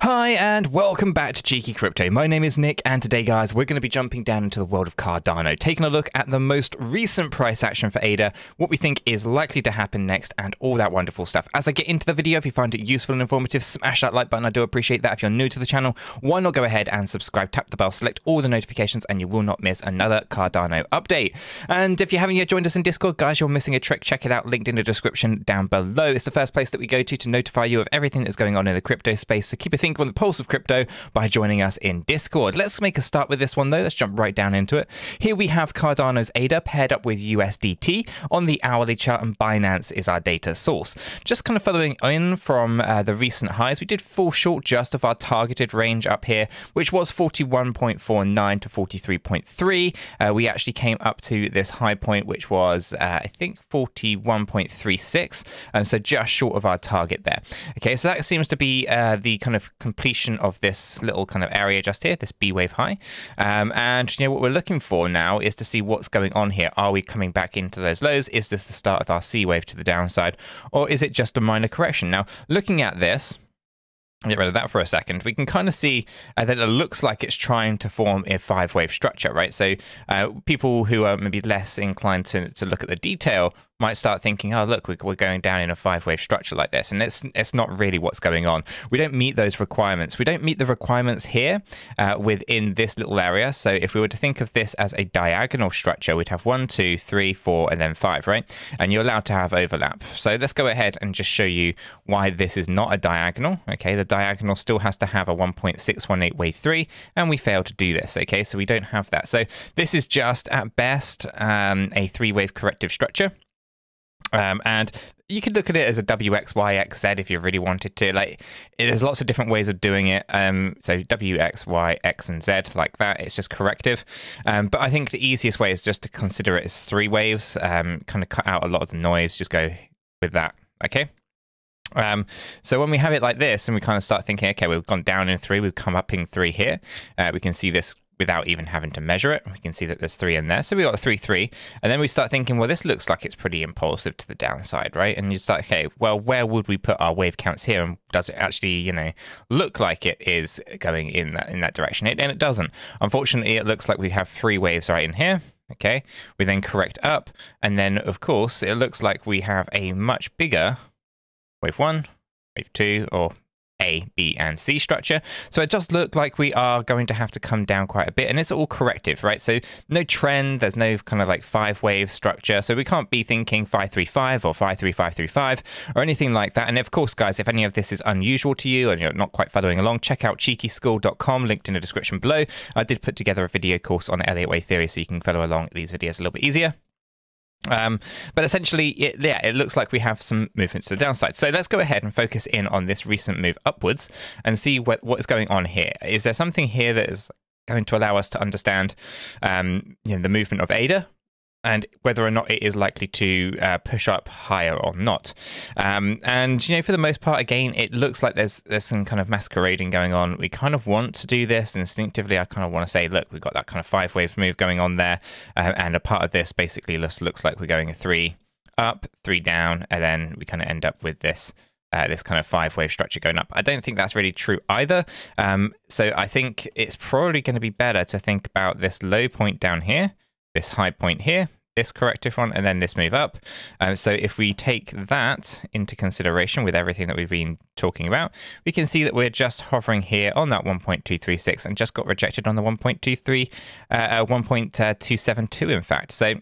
Hi and welcome back to Cheeky Crypto. My name is Nick, and today guys we're going to be jumping down into the world of Cardano, taking a look at the most recent price action for ADA, what we think is likely to happen next, and all that wonderful stuff. As I get into the video, if you find it useful and informative, smash that like button. I do appreciate that. If you're new to the channel, why not go ahead and subscribe, tap the bell, select all the notifications, and you will not miss another Cardano update. And if you haven't yet joined us in Discord, guys, you're missing a trick. Check it out, linked in the description down below. It's the first place that we go to notify you of everything that's going on in the crypto space, so keep a think on the pulse of crypto by joining us in Discord. Let's make a start with this one though. Let's jump right down into it. Here we have Cardano's ADA paired up with USDT on the hourly chart, and Binance is our data source. Just kind of following in from the recent highs, we did fall short just of our targeted range up here, which was 41.49 to 43.3. We actually came up to this high point, which was I think 41.36, so just short of our target there. Okay, so that seems to be the kind of completion of this little kind of area just here, this B wave high. And you know what we're looking for now is to see what's going on here. Are we coming back into those lows? Is this the start of our C wave to the downside, or is it just a minor correction? Now, looking at this, get rid of that for a second, we can kind of see that it looks like it's trying to form a five-wave structure, right? So people who are maybe less inclined to look at the detail might start thinking, oh, look, we're going down in a five-wave structure like this. And it's not really what's going on. We don't meet those requirements. We don't meet the requirements here within this little area. So if we were to think of this as a diagonal structure, we'd have 1, 2, 3, 4, and then 5, right? And you're allowed to have overlap. So let's go ahead and just show you why this is not a diagonal. Okay, the diagonal still has to have a 1.618 wave 3, and we fail to do this. Okay, so we don't have that. So this is just at best a three-wave corrective structure. And you could look at it as a W, X, Y, X, Z if you really wanted to. Like, there's lots of different ways of doing it. So W, X, Y, X, and Z like that. It's just corrective. But I think the easiest way is just to consider it as three waves. Kind of cut out a lot of the noise. Just go with that. Okay. So when we have it like this, and we kind of start thinking, okay, we've gone down in 3, we've come up in 3 here. We can see this without even having to measure it. We can see that there's 3 in there. So we got a 3, 3. And then we start thinking, well, this looks like it's pretty impulsive to the downside, right? And you start, okay, well, where would we put our wave counts here? And does it actually, you know, look like it is going in that direction? And it doesn't. Unfortunately, it looks like we have 3 waves right in here. Okay. We then correct up. And then, of course, it looks like we have a much bigger wave 1, wave 2, or A, B, and C structure. So it does look like we are going to have to come down quite a bit, and it's all corrective, right? So no trend, there's no kind of like 5-wave structure, so we can't be thinking 535 or 53535 or anything like that. And of course, guys, if any of this is unusual to you and you're not quite following along, check out cheekyschool.com, linked in the description below. I did put together a video course on Elliott Wave theory, so you can follow along these videos a little bit easier. But essentially, it looks like we have some movements to the downside. So let's go ahead and focus in on this recent move upwards and see what is going on here. Is there something here that is going to allow us to understand the movement of ADA, and whether or not it is likely to push up higher or not? And, you know, for the most part, again, it looks like there's some kind of masquerading going on. We kind of want to do this instinctively. I kind of want to say, look, we've got that kind of 5-wave move going on there. And a part of this basically looks like we're going a 3 up, 3 down, and then we kind of end up with this this kind of 5-wave structure going up. I don't think that's really true either. So I think it's probably going to be better to think about this low point down here, this high point here, this corrective one, and then this move up. So if we take that into consideration with everything that we've been talking about, we can see that we're just hovering here on that 1.236 and just got rejected on the 1.272 in fact. So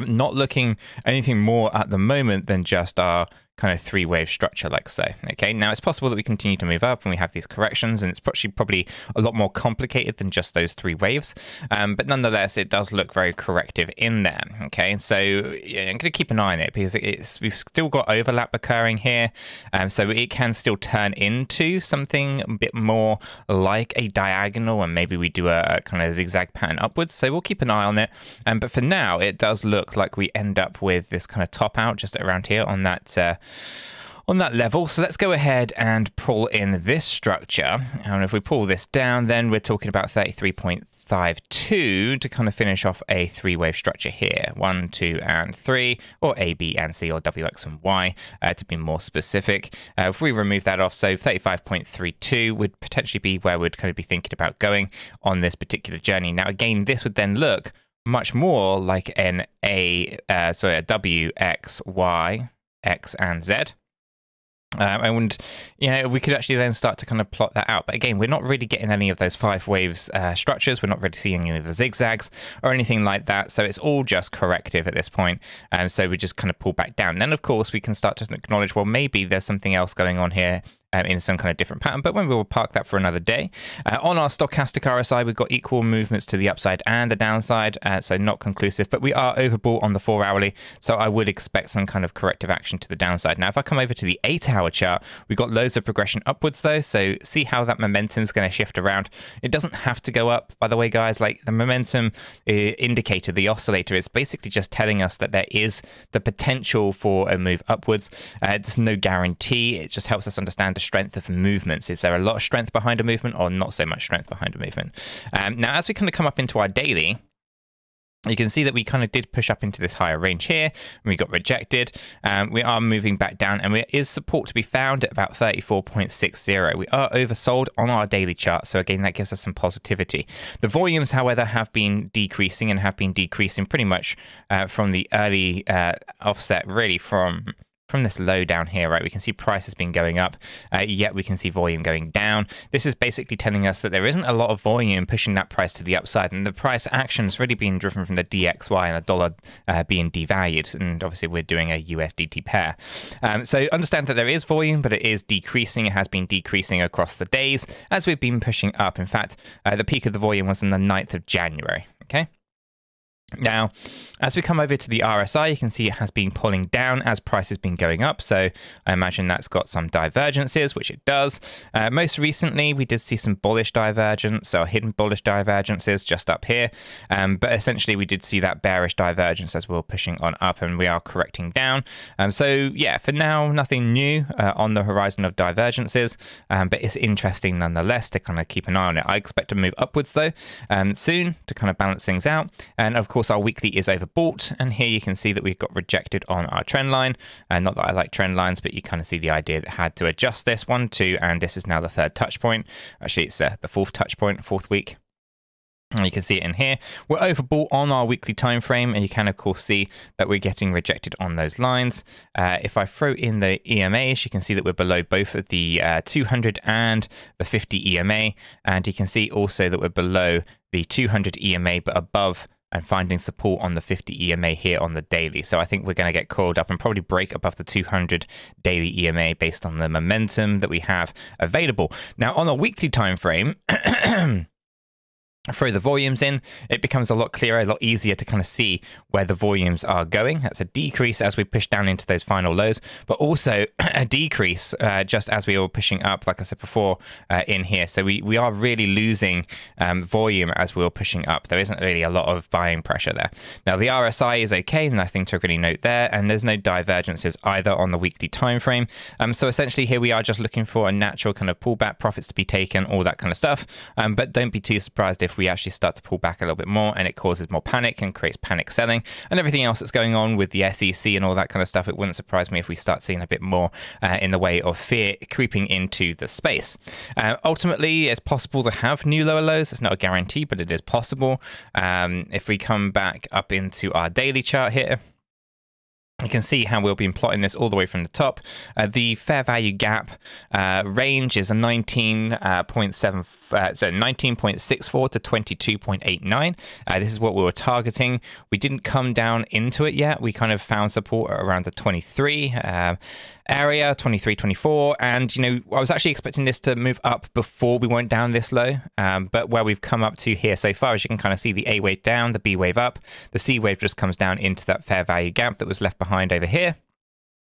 not looking anything more at the moment than just our kind of 3-wave structure like so. Okay, now it's possible that we continue to move up and we have these corrections, and it's probably a lot more complicated than just those 3 waves, but nonetheless it does look very corrective in there. Okay, so I'm going to keep an eye on it because we've still got overlap occurring here, so it can still turn into something a bit more like a diagonal, and maybe we do a kind of zigzag pattern upwards, so we'll keep an eye on it. But for now it does look like we end up with this kind of top out just around here on that on that level. So let's go ahead and pull in this structure. And if we pull this down, then we're talking about 33.52 to kind of finish off a three-wave structure here. 1, 2, and 3, or A, B, and C, or W, X, and Y, to be more specific. If we remove that off, so 35.32 would potentially be where we'd kind of be thinking about going on this particular journey. Now, again, this would then look much more like a W, X, Y, X, and Z. And we could actually then start to kind of plot that out. But again, we're not really getting any of those 5 waves structures. We're not really seeing any of the zigzags or anything like that. So it's all just corrective at this point. So we just kind of pull back down. And then, of course, we can start to acknowledge, well, maybe there's something else going on here in some kind of different pattern, but when we will park that for another day. On our stochastic RSI, we've got equal movements to the upside and the downside, so not conclusive, but we are overbought on the 4 hourly, so I would expect some kind of corrective action to the downside. Now, if I come over to the 8-hour chart, we've got loads of progression upwards though, so see how that momentum is going to shift around. It doesn't have to go up, by the way, guys. Like, the momentum indicator, the oscillator, is basically just telling us that there is the potential for a move upwards. There's no guarantee. It just helps us understand the strength of movements. Is there a lot of strength behind a movement or not so much strength behind a movement? Now, as we kind of come up into our daily, you can see that we kind of did push up into this higher range here, and we got rejected. We are moving back down, and there is support to be found at about 34.60. We are oversold on our daily chart, so again, that gives us some positivity. The volumes, however, have been decreasing and have been decreasing pretty much from the early offset, really from this low down here, right? We can see price has been going up, yet we can see volume going down. This is basically telling us that there isn't a lot of volume pushing that price to the upside, and the price action is really being driven from the DXY and the dollar being devalued, and obviously we're doing a USDT pair. So understand that there is volume, but it is decreasing. It has been decreasing across the days as we've been pushing up. In fact, the peak of the volume was on the 9th of January, okay? Now, as we come over to the RSI, you can see it has been pulling down as price has been going up. So I imagine that's got some divergences, which it does. Most recently, we did see some bullish divergence, so hidden bullish divergences just up here. But essentially, we did see that bearish divergence as we were pushing on up, and we are correcting down. So yeah, for now, nothing new on the horizon of divergences, but it's interesting nonetheless to kind of keep an eye on it. I expect to move upwards though soon to kind of balance things out. And of course, our weekly is overbought, and here you can see that we've got rejected on our trend line. And not that I like trend lines, but you kind of see the idea that had to adjust this 1, 2, and this is now the 3rd touch point. Actually, it's the 4th touch point, 4th week. And you can see it in here. We're overbought on our weekly time frame, and you can of course see that we're getting rejected on those lines. If I throw in the EMAs, you can see that we're below both of the 200 and the 50 EMA, and you can see also that we're below the 200 EMA but above and finding support on the 50 EMA here on the daily. So I think we're going to get coiled up and probably break above the 200 daily EMA based on the momentum that we have available. Now, on a weekly time frame, throw the volumes in, it becomes a lot clearer, a lot easier to kind of see where the volumes are going. That's a decrease as we push down into those final lows, but also a decrease just as we were pushing up, like I said before, in here. So we are really losing volume as we were pushing up. There isn't really a lot of buying pressure there. Now, the RSI is okay, nothing to really note there, and there's no divergences either on the weekly time frame. So essentially here we are just looking for a natural kind of pullback, profits to be taken, all that kind of stuff. But don't be too surprised if we actually start to pull back a little bit more and it causes more panic and creates panic selling and everything else that's going on with the SEC and all that kind of stuff. It wouldn't surprise me if we start seeing a bit more in the way of fear creeping into the space. Ultimately, it's possible to have new lower lows. It's not a guarantee, but it is possible. If we come back up into our daily chart here, you can see how we'll be plotting this all the way from the top. The fair value gap range is a 19.64 to 22.89. This is what we were targeting. We didn't come down into it yet. We kind of found support around the 23 area, 23, 24. And, you know, I was actually expecting this to move up before we went down this low. But where we've come up to here so far, as you can kind of see, the A wave down, the B wave up, the C wave just comes down into that fair value gap that was left behind over here.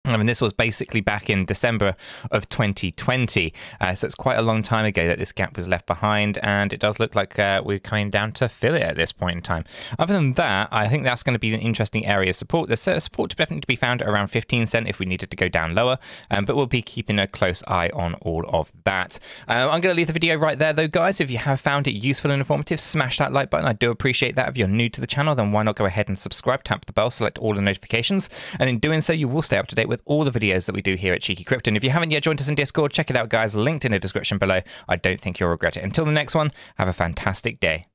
I mean, this was basically back in December of 2020, so it's quite a long time ago that this gap was left behind, and it does look like we're coming down to fill it at this point in time. Other than that, I think that's going to be an interesting area of support. There's support definitely to be found at around 15 cents if we needed to go down lower, but we'll be keeping a close eye on all of that. I'm going to leave the video right there, though, guys. If you have found it useful and informative, smash that like button. I do appreciate that. If you're new to the channel, then why not go ahead and subscribe, tap the bell, select all the notifications, and in doing so, you will stay up to date with all the videos that we do here at Cheeky Crypto. And if you haven't yet joined us in Discord, check it out, guys. Linked in the description below. I don't think you'll regret it. Until the next one, have a fantastic day.